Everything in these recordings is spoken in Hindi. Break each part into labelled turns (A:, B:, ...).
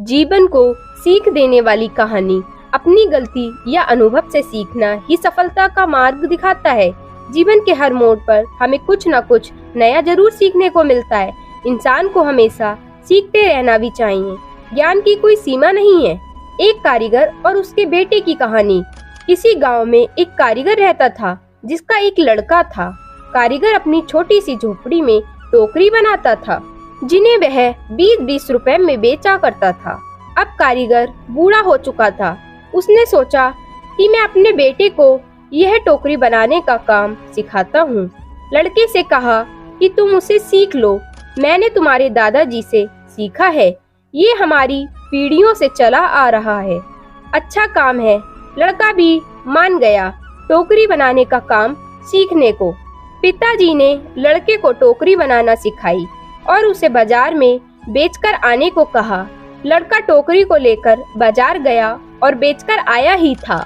A: जीवन को सीख देने वाली कहानी। अपनी गलती या अनुभव से सीखना ही सफलता का मार्ग दिखाता है। जीवन के हर मोड़ पर हमें कुछ न कुछ नया जरूर सीखने को मिलता है। इंसान को हमेशा सीखते रहना भी चाहिए। ज्ञान की कोई सीमा नहीं है। एक कारीगर और उसके बेटे की कहानी। किसी गांव में एक कारीगर रहता था जिसका एक लड़का था। कारीगर अपनी छोटी सी झोपड़ी में टोकरी बनाता था जिन्हें वह 20-20 रुपए में बेचा करता था। अब कारीगर बूढ़ा हो चुका था। उसने सोचा कि मैं अपने बेटे को यह टोकरी बनाने का काम सिखाता हूँ। लड़के से कहा कि तुम उसे सीख लो, मैंने तुम्हारे दादाजी से सीखा है, ये हमारी पीढ़ियों से चला आ रहा है। अच्छा काम है। लड़का भी मान गया टोकरी बनाने का काम सीखने को। पिताजी ने लड़के को टोकरी बनाना सिखाई और उसे बाजार में बेचकर आने को कहा। लड़का टोकरी को लेकर बाजार गया और बेचकर आया ही था।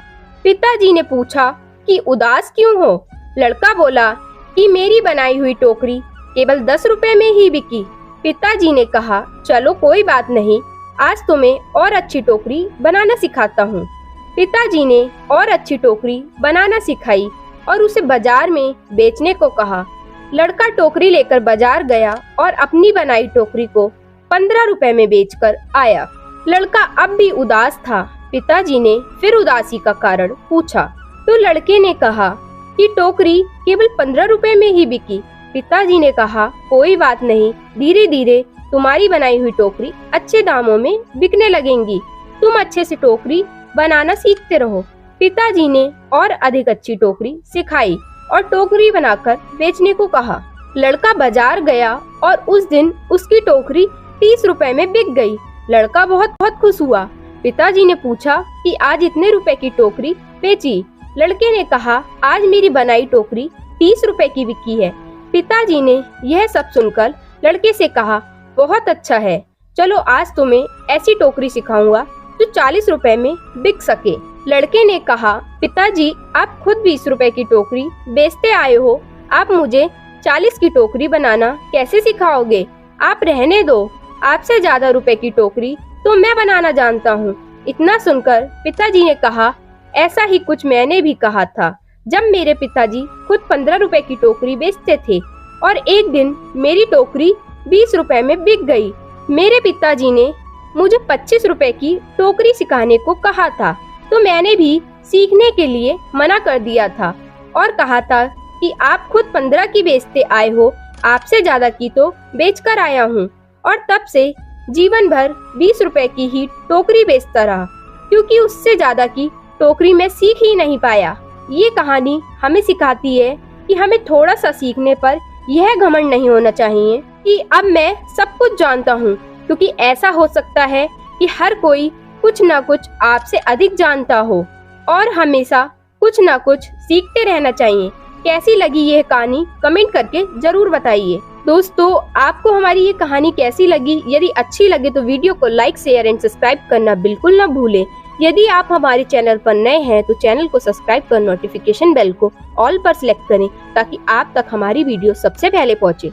A: पिताजी ने पूछा कि उदास क्यों हो? लड़का बोला कि मेरी बनाई हुई टोकरी केवल 10 रुपए में ही बिकी। पिताजी ने कहा, चलो कोई बात नहीं, आज तुम्हें और अच्छी टोकरी बनाना सिखाता हूँ। पिताजी ने और अच्छी टोकरी बनाना सिखाई और उसे बाजार में बेचने को कहा। लड़का टोकरी लेकर बाजार गया और अपनी बनाई टोकरी को 15 रुपए में बेचकर आया। लड़का अब भी उदास था। पिताजी ने फिर उदासी का कारण पूछा तो लड़के ने कहा कि टोकरी केवल 15 रुपए में ही बिकी। पिताजी ने कहा, कोई बात नहीं, धीरे धीरे तुम्हारी बनाई हुई टोकरी अच्छे दामों में बिकने लगेंगी। तुम अच्छे से टोकरी बनाना सीखते रहो। पिताजी ने और अधिक अच्छी टोकरी सिखाई और टोकरी बनाकर बेचने को कहा। लड़का बाजार गया और उस दिन उसकी टोकरी 30 रुपए में बिक गई। लड़का बहुत खुश हुआ। पिताजी ने पूछा कि आज इतने रुपए की टोकरी बेची? लड़के ने कहा, आज मेरी बनाई टोकरी 30 रुपए की बिकी है। पिताजी ने यह सब सुनकर लड़के से कहा, बहुत अच्छा है, चलो आज तुम्हें ऐसी टोकरी सिखाऊंगा जो 40 रुपए में बिक सके। लड़के ने कहा, पिताजी आप खुद 20 रुपए की टोकरी बेचते आए हो, आप मुझे 40 की टोकरी बनाना कैसे सिखाओगे? आप रहने दो, आपसे ज्यादा रुपए की टोकरी तो मैं बनाना जानता हूँ। इतना सुनकर पिताजी ने कहा, ऐसा ही कुछ मैंने भी कहा था जब मेरे पिताजी खुद 15 रुपए की टोकरी बेचते थे और एक दिन मेरी टोकरी 20 रुपए में बिक गई। मेरे पिताजी ने मुझे 25 रुपए की टोकरी सिखाने को कहा था तो मैंने भी सीखने के लिए मना कर दिया था और कहा था कि आप खुद 15 की बेचते आए हो, आपसे ज्यादा की तो बेचकर आया हूँ। और तब से जीवन भर 20 रुपए की ही टोकरी बेचता रहा क्योंकि उससे ज्यादा की टोकरी मैं सीख ही नहीं पाया। ये कहानी हमें सिखाती है कि हमें थोड़ा सा सीखने पर यह घमंड नहीं होना चाहिए कि अब मैं सब कुछ जानता हूँ, क्योंकि ऐसा हो सकता है कि हर कोई कुछ न कुछ आपसे अधिक जानता हो और हमेशा कुछ न कुछ सीखते रहना चाहिए। कैसी लगी यह कहानी कमेंट करके जरूर बताइए। दोस्तों, आपको हमारी ये कहानी कैसी लगी? यदि अच्छी लगे तो वीडियो को लाइक, शेयर एंड सब्सक्राइब करना बिल्कुल ना भूलें। यदि आप हमारे चैनल पर नए हैं तो चैनल को सब्सक्राइब कर नोटिफिकेशन बेल को ऑल पर सिलेक्ट करें ताकि आप तक हमारी वीडियो सबसे पहले पहुंचे।